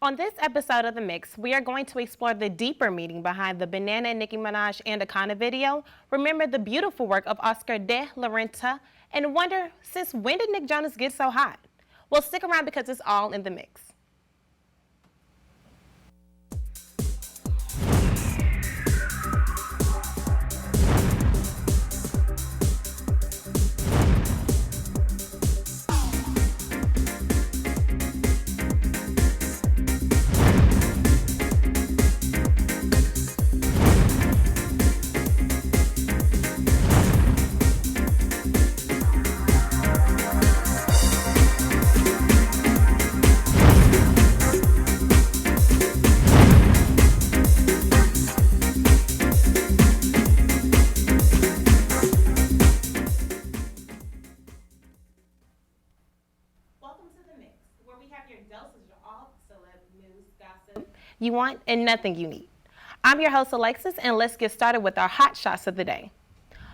On this episode of The Mix, we are going to explore the deeper meaning behind the Banana and Nicki Minaj and Akana video, remember the beautiful work of Oscar de la Renta, and wonder, since when did Nick Jonas get so hot? Well, stick around because it's all in the mix. You want and nothing you need. I'm your host Alexis, and let's get started with our hot shots of the day.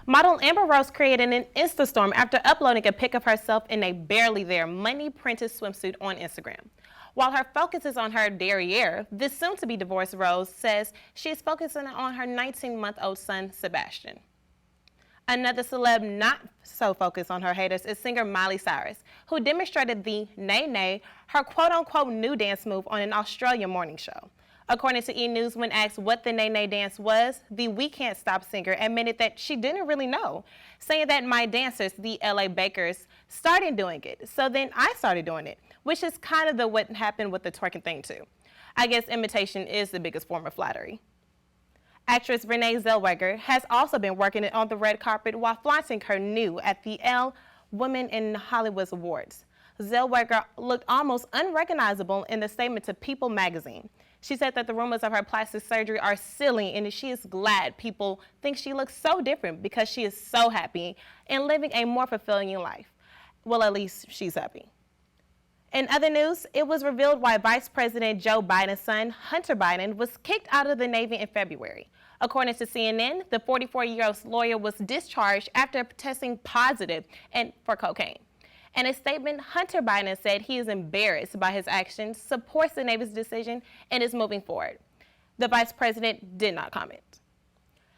Model Amber Rose created an Instastorm after uploading a pic of herself in a barely there money-printed swimsuit on Instagram. While her focus is on her derriere, this soon-to-be divorced Rose says she is focusing on her 19-month-old son, Sebastian. Another celeb not so focused on her haters is singer Miley Cyrus, who demonstrated the Nay Nay, her quote-unquote new dance move on an Australian morning show. According to E! News, when asked what the Nay Nay dance was, the We Can't Stop singer admitted that she didn't really know, saying that my dancers, the LA Bakers, started doing it, so then I started doing it, which is kind of what happened with the twerking thing too. I guess imitation is the biggest form of flattery. Actress Renee Zellweger has also been working it on the red carpet while flaunting her new at the Elle Women in Hollywood Awards. Zellweger looked almost unrecognizable in the statement to People magazine. She said that the rumors of her plastic surgery are silly and she is glad people think she looks so different because she is so happy and living a more fulfilling life. Well, at least she's happy. In other news, it was revealed why Vice President Joe Biden's son, Hunter Biden, was kicked out of the Navy in February. According to CNN, the 44-year-old lawyer was discharged after testing positive for cocaine. In a statement, Hunter Biden said he is embarrassed by his actions, supports the Navy's decision, and is moving forward. The vice president did not comment.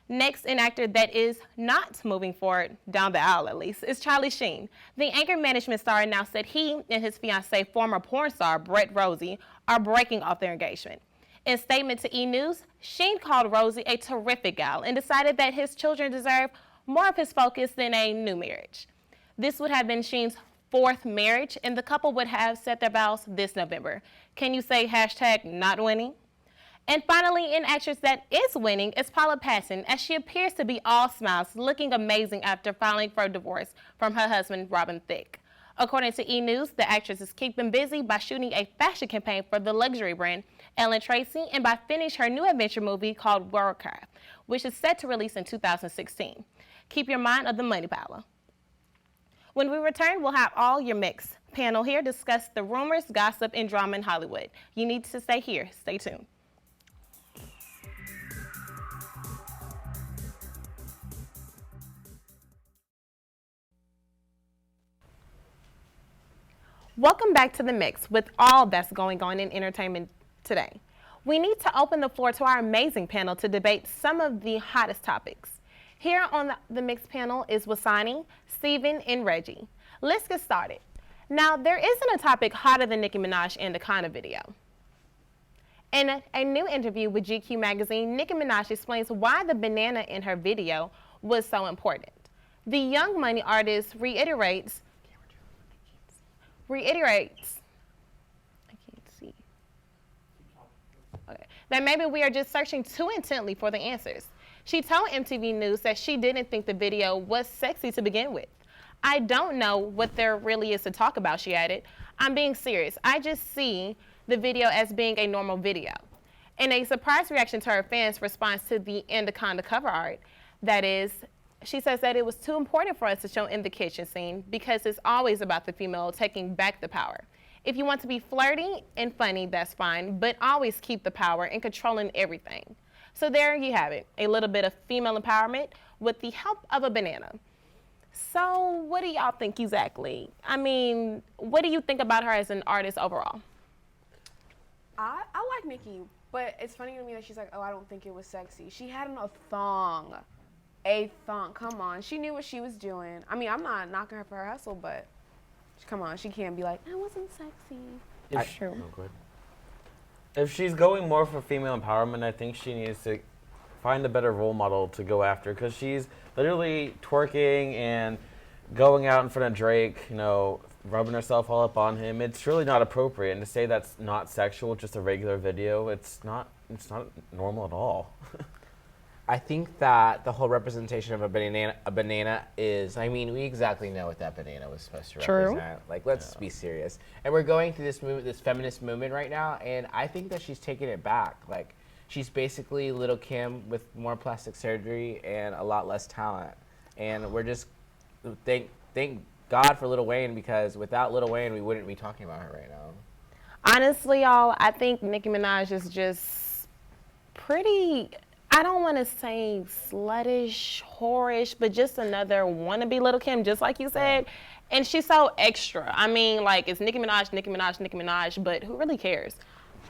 Next, an actor that is not moving forward, down the aisle at least, is Charlie Sheen. The Anger Management star announced that he and his fiancée, former porn star Brett Rosie, are breaking off their engagement. In a statement to E! News, Sheen called Rosie a terrific gal and decided that his children deserve more of his focus than a new marriage. This would have been Sheen's fourth marriage, and the couple would have set their vows this November. Can you say #not winning? And finally, an actress that is winning is Paula Patton, as she appears to be all smiles, looking amazing after filing for divorce from her husband, Robin Thicke. According to E! News, the actress is keeping busy by shooting a fashion campaign for the luxury brand Ellen Tracy and by finishing her new adventure movie called Warcraft, which is set to release in 2016. Keep your mind on the money, Paula. When we return, we'll have all your mix panel here discuss the rumors, gossip, and drama in Hollywood. You need to stay here. Stay tuned. Welcome back to The Mix with all that's going on in entertainment today. We need to open the floor to our amazing panel to debate some of the hottest topics. Here on the Mix panel is Wasani, Steven, and Reggie. Let's get started. Now, there isn't a topic hotter than Nicki Minaj and the Akana video. In a new interview with GQ magazine, Nicki Minaj explains why the banana in her video was so important. The Young Money artist reiterates, I can't see, okay, that maybe we are just searching too intently for the answers. She told MTV News that she didn't think the video was sexy to begin with. I don't know what there really is to talk about, she added. I'm being serious. I just see the video as being a normal video. In a surprise reaction to her fans' response to the Anaconda cover art, that is, she says that it was too important for us to show in the kitchen scene because it's always about the female taking back the power. If you want to be flirty and funny, that's fine, but always keep the power and controlling everything. So there you have it, a little bit of female empowerment with the help of a banana. So what do y'all think exactly? I mean, what do you think about her as an artist overall? I like Nicki, but it's funny to me that she's like, oh, I don't think it was sexy. She had on a thong. A thong. Come on. She knew what she was doing. I mean, I'm not knocking her for her hustle, but come on. She can't be like, it wasn't sexy. It's true. If she's going more for female empowerment, I think she needs to find a better role model to go after, because she's literally twerking and going out in front of Drake, you know, rubbing herself all up on him. It's really not appropriate. And to say that's not sexual, just a regular video, it's not normal at all. I think that the whole representation of a banana is, I mean, we exactly know what that banana was supposed to represent. Like, let's be serious. And we're going through this movement, this feminist movement right now, and I think that she's taking it back. Like, she's basically Little Kim with more plastic surgery and a lot less talent. And we're just, thank God for Lil Wayne, because without Lil Wayne, we wouldn't be talking about her right now. Honestly, y'all, I think Nicki Minaj is just pretty, I don't want to say sluttish, whorish, but just another wannabe Little Kim, just like you said. And she's so extra. I mean, like, it's Nicki Minaj, Nicki Minaj, Nicki Minaj, but who really cares?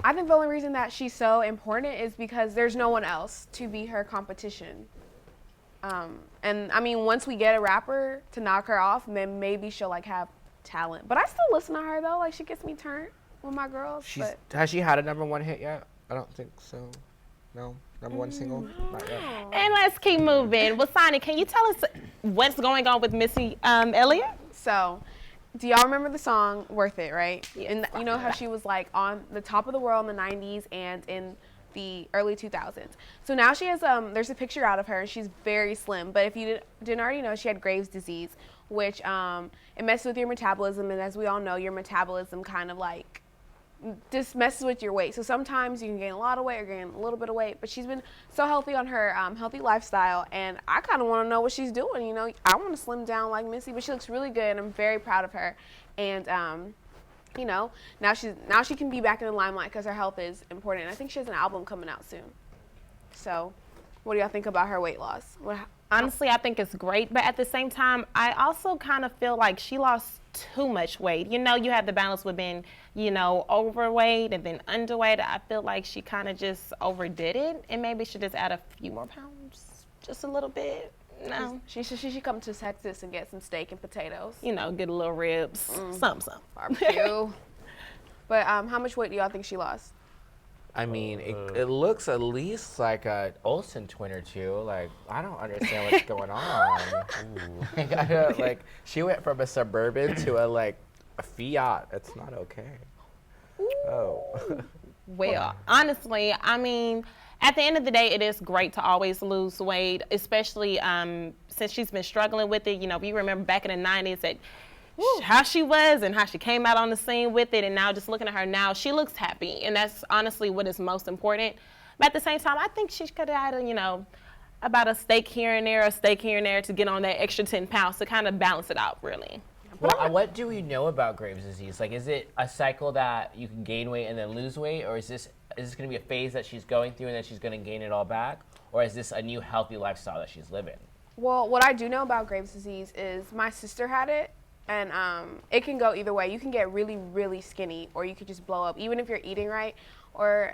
I think the only reason that she's so important is because there's no one else to be her competition. And I mean, once we get a rapper to knock her off, then maybe she'll like have talent. But I still listen to her though. Like, she gets me turned with my girls. Has she had a #1 hit yet? I don't think so. No, #1 single? Not yet. And let's keep moving. Well, Sonny, can you tell us what's going on with Missy Elliott? So, do y'all remember the song "Worth It"? Right? Yes. And you know how she was like on the top of the world in the '90s and in the early 2000s. So now she has there's a picture out of her, and she's very slim. But if you didn't already know, she had Graves' disease, which it messes with your metabolism, and as we all know, your metabolism kind of like just messes with your weight. So sometimes you can gain a lot of weight or gain a little bit of weight. But she's been so healthy on her healthy lifestyle, and I kind of want to know what she's doing. You know, I want to slim down like Missy, but she looks really good, and I'm very proud of her. And you know, now she can be back in the limelight because her health is important. And I think she has an album coming out soon. So, what do y'all think about her weight loss? Honestly, I think it's great, but at the same time, I also kind of feel like she lost too much weight. You know, you have the balance with being, you know, overweight and then underweight. I feel like she kind of just overdid it, and maybe she just add a few more pounds, just a little bit. No. She should come to Texas and get some steak and potatoes. You know, get a little ribs, something. Barbecue. But how much weight do y'all think she lost? I mean, it looks at least like a Olsen twin or two. Like, I don't understand what's going on. Like, she went from a Suburban to a Fiat. It's not okay. Ooh. Oh. Well, honestly, I mean, at the end of the day, it is great to always lose weight, especially since she's been struggling with it. You know, if you remember back in the 90s that how she was and how she came out on the scene with it, and now just looking at her now, she looks happy, and that's honestly what is most important. But at the same time, I think she could have had, you know, about a steak here and there to get on that extra 10 pounds to kind of balance it out, really. Well, what do we know about Graves' disease? Like, is it a cycle that you can gain weight and then lose weight, or is this going to be a phase that she's going through and then she's going to gain it all back, or is this a new healthy lifestyle that she's living? Well, what I do know about Graves' disease is my sister had it, and it can go either way. You can get really, really skinny, or you could just blow up, even if you're eating right. Or,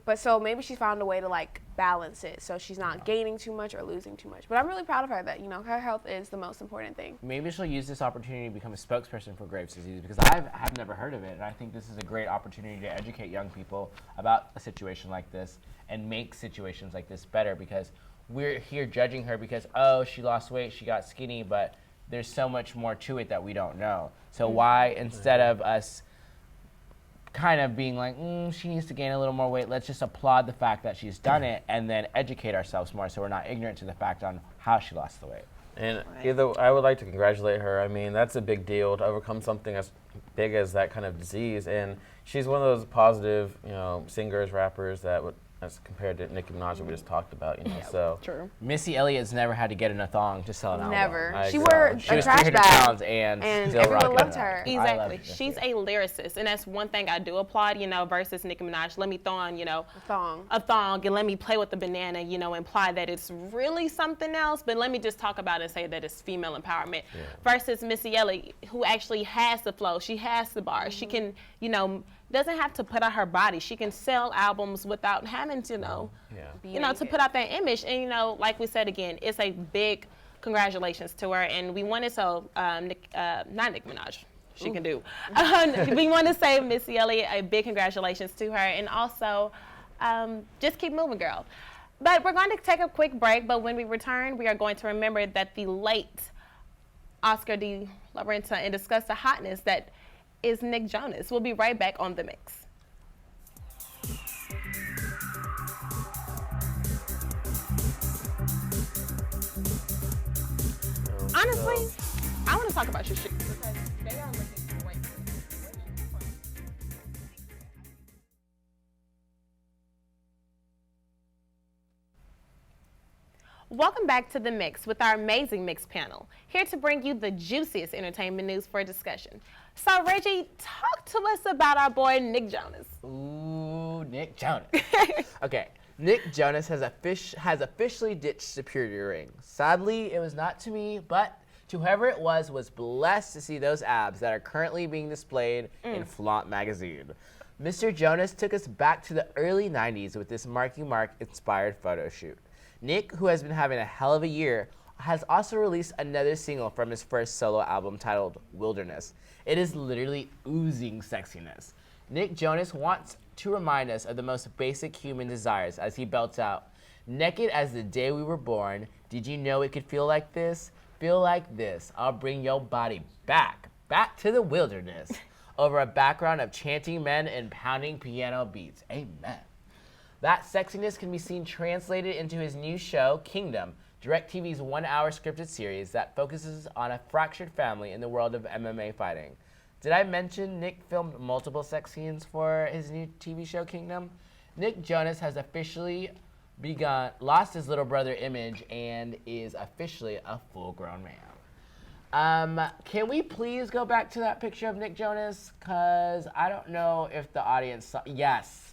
but so maybe she's found a way to like balance it, so she's not gaining too much or losing too much. But I'm really proud of her that, you know, her health is the most important thing. Maybe she'll use this opportunity to become a spokesperson for Graves' disease, because I've never heard of it, and I think this is a great opportunity to educate young people about a situation like this and make situations like this better, because we're here judging her because, oh, she lost weight, she got skinny, but there's so much more to it that we don't know. So why, instead of us kind of being like, she needs to gain a little more weight, let's just applaud the fact that she's done it and then educate ourselves more so we're not ignorant to the fact on how she lost the weight. And I would like to congratulate her. I mean, that's a big deal to overcome something as big as that kind of disease. And she's one of those positive, you know, singers, rappers that would, as compared to Nicki Minaj that we just talked about, you know. So True. Missy Elliott's never had to get in a thong to sell an album. Never. She Exactly. wore She a was trash 300 bag, pounds and still everyone rocking loved it. her. Exactly. She's a lyricist, and that's one thing I do applaud, you know, versus Nicki Minaj. Let me throw on, you know, a thong and let me play with the banana, you know, imply that it's really something else, but let me just talk about it and say that it's female empowerment. Versus Missy Elliott, who actually has the flow. She has the bar. She can, you know, doesn't have to put out her body. She can sell albums without having to, to put out that image. And, like we said again, it's a big congratulations to her. And we want to tell, not Nicki Minaj, she can do. We want to say Missy Elliott a big congratulations to her. And also, just keep moving, girl. But we're going to take a quick break. But when we return, we are going to remember that the late Oscar de la Renta and discuss the hotness that is Nick Jonas. We'll be right back on The Mix. Honestly, I want to talk about your shoes because they are looking great. Welcome back to The Mix with our amazing Mix panel, here to bring you the juiciest entertainment news for discussion. So, Reggie, talk to us about our boy Nick Jonas. Ooh, Nick Jonas. Okay, Nick Jonas has officially ditched security ring. Sadly, it was not to me, but to whoever it was blessed to see those abs that are currently being displayed in Flaunt magazine. Mr. Jonas took us back to the early 90s with this Marky Mark inspired photo shoot. Nick, who has been having a hell of a year, has also released another single from his first solo album titled Wilderness. It is literally oozing sexiness. Nick Jonas wants to remind us of the most basic human desires as he belts out, "Naked as the day we were born, did you know it could feel like this? Feel like this. I'll bring your body back to the wilderness," over a background of chanting men and pounding piano beats. Amen. That sexiness can be seen translated into his new show, Kingdom, DirecTV's one-hour scripted series that focuses on a fractured family in the world of MMA fighting. Did I mention Nick filmed multiple sex scenes for his new TV show, Kingdom? Nick Jonas has officially lost his little brother image and is officially a full-grown man. Can we please go back to that picture of Nick Jonas? Because I don't know if the audience saw. Yes.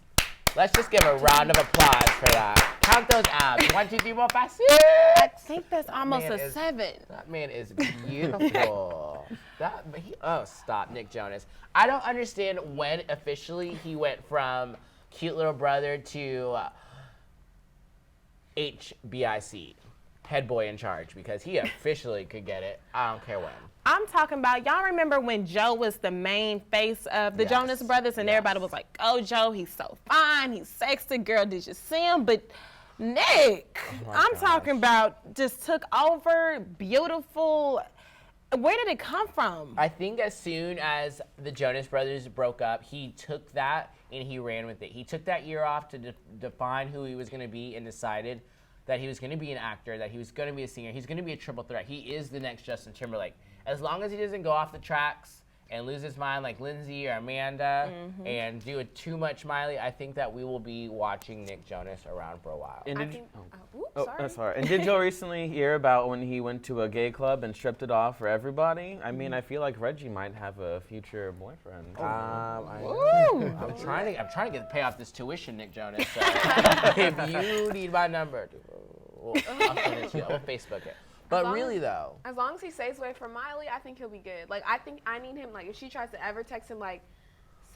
Let's just give a round of applause for that. Count those abs. 1, 2, 3, 4, 5, 6. I think that's almost a 7. That man is beautiful. Stop, Nick Jonas. I don't understand when officially he went from cute little brother to HBIC, head boy in charge, because he officially could get it. I don't care when. I'm talking about, y'all remember when Joe was the main face of the Jonas Brothers and everybody was like, "Oh, Joe, he's so fine, he's sexy, girl, did you see him?" But Nick, I'm talking about just took over, beautiful. Where did it come from? I think as soon as the Jonas Brothers broke up, he took that and he ran with it. He took that year off to define who he was going to be and decided that he was going to be an actor, that he was going to be a singer, he's going to be a triple threat. He is the next Justin Timberlake. As long as he doesn't go off the tracks and lose his mind like Lindsay or Amanda and do it too much Miley, I think that we will be watching Nick Jonas around for a while. And Sorry. And did you recently hear about when he went to a gay club and stripped it off for everybody? I mean, I feel like Reggie might have a future boyfriend. I'm trying to pay off this tuition, Nick Jonas. So if you need my number, I'll send it to you. I'll Facebook it. But really, though, as long as he stays away from Miley, I think he'll be good. Like, I think I need him, like, if she tries to ever text him, like,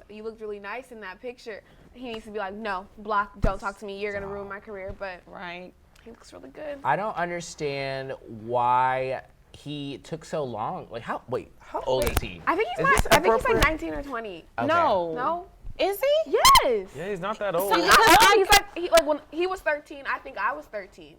"You looked really nice in that picture," he needs to be like, "No, block, don't talk to me, you're going to ruin my career." But he looks really good. I don't understand why he took so long. Like, how old is he? I think he's like 19 or 20. Okay. No. Is he? Yes. Yeah, he's not that old. So he's like when he was 13, I think I was 13.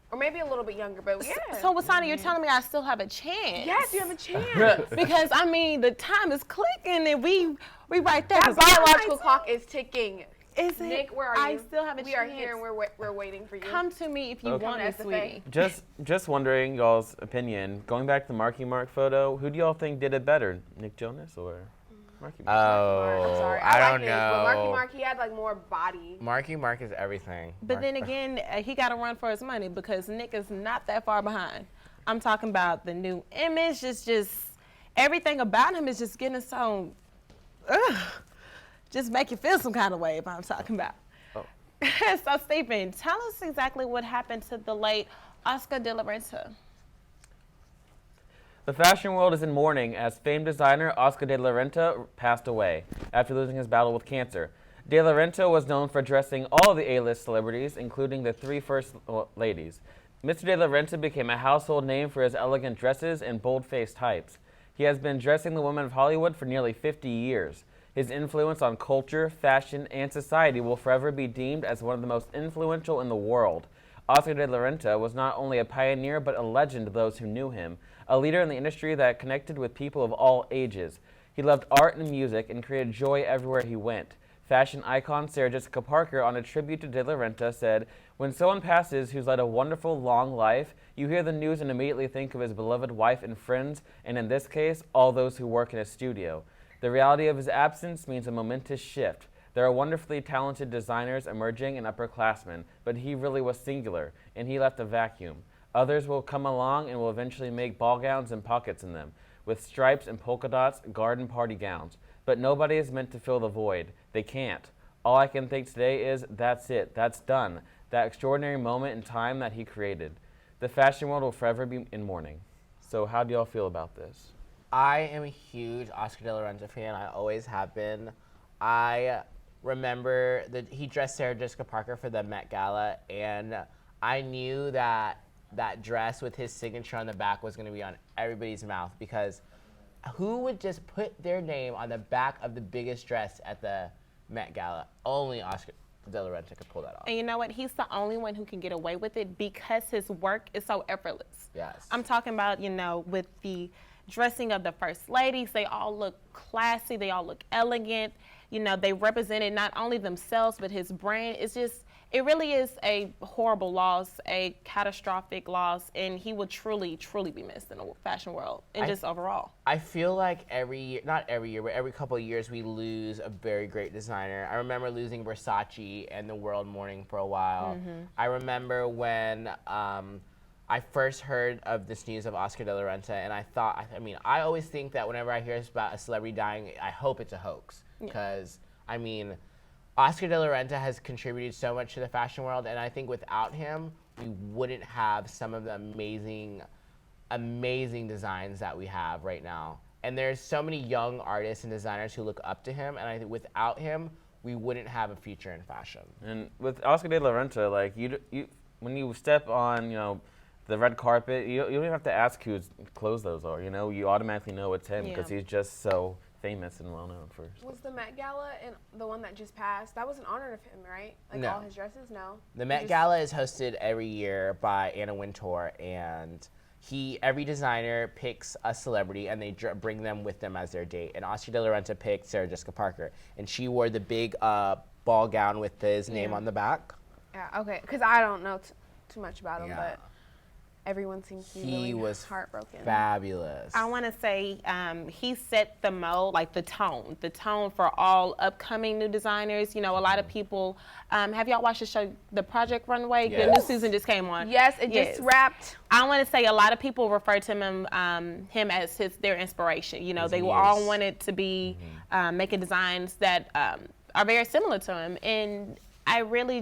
Or maybe a little bit younger, but yeah. So, Wasana, you're telling me I still have a chance? Yes, you have a chance. Because, I mean, the time is clicking and we right there. That biological clock is ticking. Is it? Nick, where are you? I still have a chance. We are here and we're waiting for you. Come to me if you want me, sweetie. Just wondering y'all's opinion. Going back to the Marky Mark photo, who do y'all think did it better, Nick Jonas or Marky Mark? I'm sorry. I don't like know. But Marky Mark, he had like more body. Marky Mark is everything. But then again, he got to run for his money because Nick is not that far behind. I'm talking about the new image. Just everything about him is just getting so, just make you feel some kind of way. If I'm talking about. Oh. So Stephen, tell us exactly what happened to the late Oscar de la Renta. The fashion world is in mourning as famed designer Oscar de la Renta passed away after losing his battle with cancer. De la Renta was known for dressing all of the A-list celebrities, including the three first ladies. Mr. de la Renta became a household name for his elegant dresses and bold-faced types. He has been dressing the women of Hollywood for nearly 50 years. His influence on culture, fashion, and society will forever be deemed as one of the most influential in the world. Oscar de la Renta was not only a pioneer but a legend to those who knew him, a leader in the industry that connected with people of all ages. He loved art and music and created joy everywhere he went. Fashion icon Sarah Jessica Parker, on a tribute to De La Renta, said, "When someone passes who's led a wonderful, long life, you hear the news and immediately think of his beloved wife and friends, and in this case, all those who work in a studio. The reality of his absence means a momentous shift. There are wonderfully talented designers emerging and upperclassmen, but he really was singular, and he left a vacuum. Others will come along and will eventually make ball gowns and pockets in them, with stripes and polka dots, garden party gowns. But nobody is meant to fill the void. They can't. All I can think today is, that's it, that's done, that extraordinary moment in time that he created. The fashion world will forever be in mourning." So how do y'all feel about this? I am a huge Oscar de la Renta fan. I always have been. I remember that he dressed Sarah Jessica Parker for the Met Gala, and I knew that that dress with his signature on the back was going to be on everybody's mouth, because who would just put their name on the back of the biggest dress at the Met Gala? Only Oscar de la Renta could pull that off. And you know what? He's the only one who can get away with it because his work is so effortless. Yes. I'm talking about, with the dressing of the first ladies, they all look classy, they all look elegant. They represented not only themselves, but his brand. It really is a horrible loss, a catastrophic loss, and he will truly, truly be missed in the fashion world and just overall. I feel like every year, not every year, but every couple of years we lose a very great designer. I remember losing Versace and the world mourning for a while. Mm-hmm. I remember when I first heard of this news of Oscar de la Renta, and I always think that whenever I hear about a celebrity dying, I hope it's a hoax. Because, Oscar de la Renta has contributed so much to the fashion world, and I think without him, we wouldn't have some of the amazing, amazing designs that we have right now. And there's so many young artists and designers who look up to him, and I think without him, we wouldn't have a future in fashion. And with Oscar de la Renta, like you when you step on, the red carpet, you don't even have to ask whose clothes those are. You automatically know it's him because he's just so famous and well known for. Was the Met Gala and the one that just passed, that was in honor of him, right? Like No. all his dresses? No. The Met Gala is hosted every year by Anna Wintour, and every designer picks a celebrity and they bring them with them as their date. And Oscar de la Renta picked Sarah Jessica Parker, and she wore the big ball gown with his name on the back. Yeah, okay. Because I don't know too much about him, Yeah. but everyone seems to be He really was heartbroken. Fabulous. I want to say he set the mold, like the tone for all upcoming new designers. A lot of people, have y'all watched the show, The Project Runway? Yes. The new season just came on. Yes, it just wrapped. I want to say a lot of people refer to him as their inspiration. They will all wanted to be making designs that are very similar to him. And it really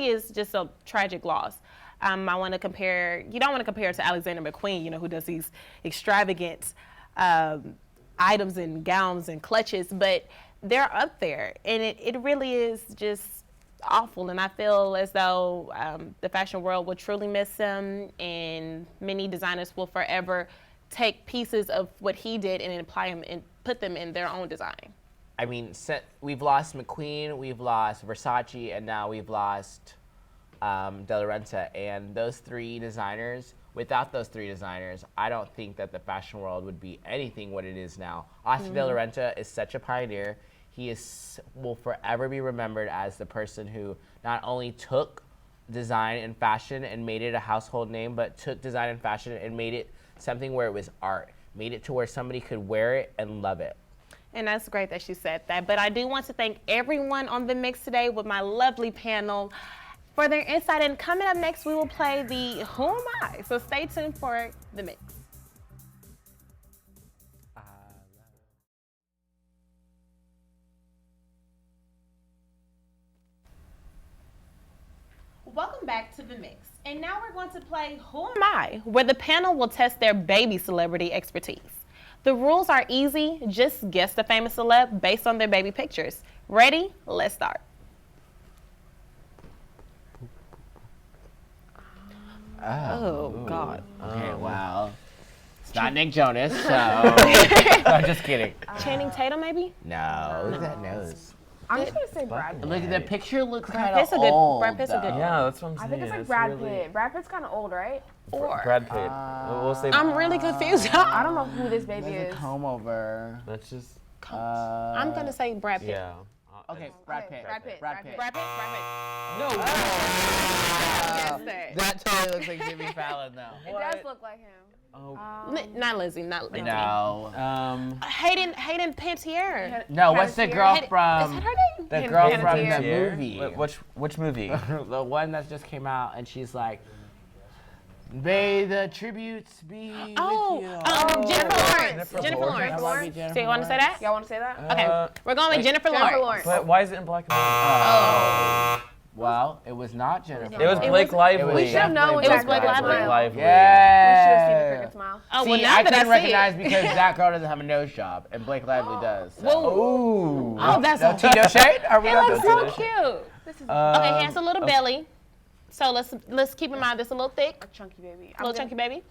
is just a tragic loss. I want to compare. You don't want to compare it to Alexander McQueen, who does these extravagant items and gowns and clutches, but they're up there, and it really is just awful. And I feel as though the fashion world will truly miss him, and many designers will forever take pieces of what he did and apply them and put them in their own design. We've lost McQueen, we've lost Versace, and now we've lost De La Renta. And without those three designers, I don't think that the fashion world would be anything what it is now. Oscar de la Renta is such a pioneer. He will forever be remembered as the person who not only took design and fashion and made it a household name, but took design and fashion and made it something where it was art, made it to where somebody could wear it and love it. And that's great that you said that. But I do want to thank everyone on the mix today with my lovely panel for their insight. And coming up next, we will play the Who Am I? So stay tuned for the mix. Welcome back to The Mix. And now we're going to play Who Am I?, where the panel will test their baby celebrity expertise. The rules are easy. Just guess the famous celeb based on their baby pictures. Ready? Let's start. Oh, God. Okay, well, it's not Nick Jonas, so I'm just kidding. Channing Tatum, maybe? No, look at that nose. I'm just gonna say Brad Pitt. Look at the picture. Looks kind Pitt's of a good- old. Brad Pitt's a good- though. Yeah, that's what I'm I saying. think it's like It's Brad really- Pitt. Brad Pitt's kind of old, right? Brad Pitt. We'll say. I'm really confused. I don't know who this baby There's is. a comb over. That's just. I'm going to say Brad Pitt. Yeah. Okay, Brad Pitt. Brad Pitt. Brad Pitt. Brad Pitt? Brad Pitt. No. Guess that. That totally looks like Jimmy Fallon, though. It does look like him. Oh. Not Lizzie, not Lizzie. No. Hayden Panettiere. No, what's the girl Is from that her name? the Him- girl him from here. the Yeah. movie? Which movie? The one that just came out, and she's like, "May the tributes be Oh, with you." Jennifer Lawrence. Jennifer Jennifer Lawrence. Lawrence. I love you, Jennifer So you want to say that? Y'all want to say that? Okay, we're going with Jennifer Jennifer Lawrence. Lawrence. But why is it in black and white? Well, it was not Jennifer. It was Blake Lively. We should have known It was exactly Blake what Lively. it was. Lively. We should have seen the Yeah. cricket smile. Oh, See, well, now I that I couldn't see recognize it. because that girl doesn't have a nose job, and Blake Lively does. So. Whoa. Ooh. Oh, that's No so Tito shade? Are we It not looks doing so Tito shade? cute. This is Okay, he has a little belly. So let's keep in mind this a little thick, a chunky baby. little chunky baby.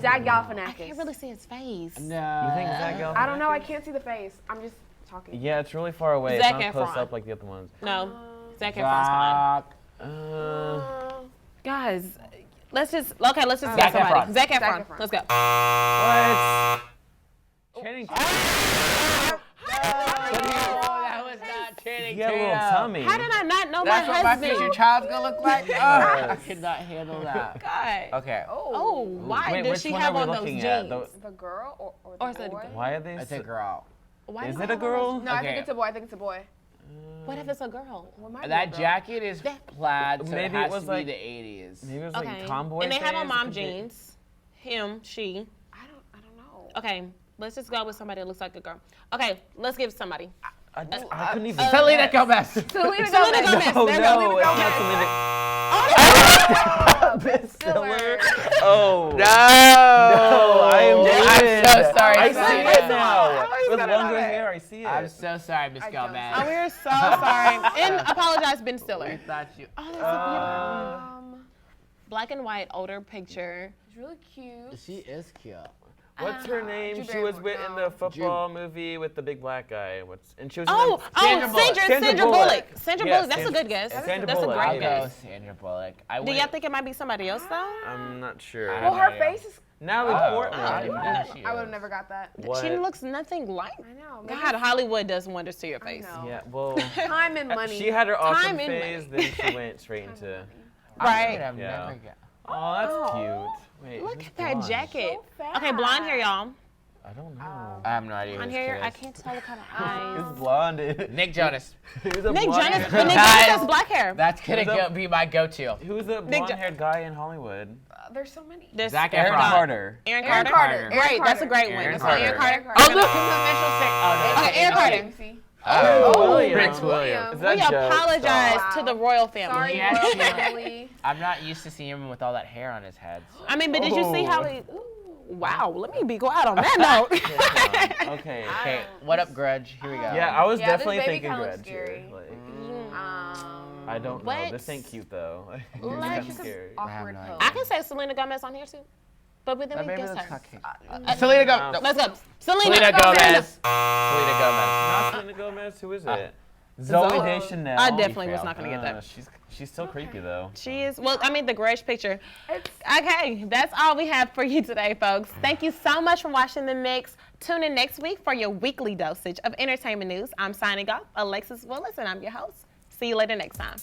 Zach I Galifianakis. can't really see his face. No. You think Zach Galifianakis? I don't know. I can't see the face. I'm just talking. Yeah, it's really far away. Zac It's not close Efron. up like the other ones. No, Zac Efron's fine. Guys, let's just Zac get somebody. Efron. Zac Efron. Zac Efron. Let's go. What? Channing That was not Channing He had a little Tatum. tummy. How did I not know That's my what my husband? future child's gonna look like. I could not handle that. God. Okay. Oh, why Wait, does which she one have are we on those looking jeans? at? The girl or Or is the it a boy? girl? Why are they? It's a girl. Why Is do it I a have girl? on No, I Okay. think it's a boy. I think it's a boy. those- What if it's a girl? What might be a That girl? jacket is plaid, so Maybe it it has was to like- be the 80s. Maybe it was Okay. like tomboy. And they have on phase. mom Could be- jeans. Him, she. I don't know. Okay, let's just go with somebody that looks like a girl. Okay, let's give somebody. I couldn't even. Selena Gomez. Selena Selena Gomez. Gomez. Oh There you no, go. it's not Selena. Stiller. Oh No. I am I'm livid. so sorry, I see Selena. it now. always With gotta know longer it. hair, I see it. I'm so sorry, Miss I don't. Gomez. Oh, we're so sorry. And apologize, Ben We Stiller. thought you. Oh, that's a beautiful black and white older picture. It's really cute. She is cute. What's her name? Drew She was Barrymore, in no. the football movie with the big black guy. And she was Oh, in Sandra Bullock. Sandra Bullock. Sandra Yes, Bullock. That's a good guess. Sandra That's a Bullock, great I'll maybe. go guess. Sandra Bullock. Do y'all think it might be somebody else though? I'm not sure. I Well, don't her know. face is. Natalie Oh, Portman. I didn't know she I would is. have never got that. What? She looks nothing like. I know. maybe God, Hollywood does wonders to your face. know. Yeah, well, Time and money. she had her awesome Time and phase, then she went straight into. I would Right. have Yeah. never got. Oh, that's cute. Wait, Look who's at that blonde? jacket. So Okay, blonde hair, y'all. I don't know. I have no idea. Blonde who hair. this I kid is. can't tell what kind of eyes. Who's blonde? Nick Jonas. Who's a Nick blonde Jonas. haired But Nick guy? Jonas has black hair. That's gonna Who's be my go-to. Who's the Nick Jo- blonde-haired guy in Hollywood? There's so many. There's Zac Aaron Efron. Carter. Aaron Aaron Carter. Carter. Right, Aaron that's a Carter. great one. Aaron Let's go Aaron Carter. Carter. Oh, look, his initial six. Oh, no. Okay, Aaron Carter. MC. Oh, William. Prince William. Is that We joke? apologize Wow. to the royal family. Sorry, Yes, royal yeah. family. I'm not used to seeing him with all that hair on his head. I mean, but did you see Oh. how he? Ooh, wow, let me be quiet on that note. Okay. Okay, what up, Grudge? Here we go. Yeah, I was Yeah, this definitely baby thinking kinda looks Grudge here. scary. Like, Um, I don't know. What? This ain't cute though. It's Like- kind of scary. awkward no pose. I can say Selena Gomez on here too, but then That we baby guess looks her. fucking. Selena Gomez. Let's go. Selena Selena Gomez. Gomez. Selena Gomez. Not Selena Gomez. Who is it? Zoe Zoe. Deschanel. I definitely was failed. not gonna get that. She's still creepy though. She is. Well, I mean, the grayish picture. It's- Okay, that's all we have for you today, folks. Thank you so much for watching The Mix. Tune in next week for your weekly dosage of entertainment news. I'm signing off, Alexis Willis, and I'm your host. See you later next time.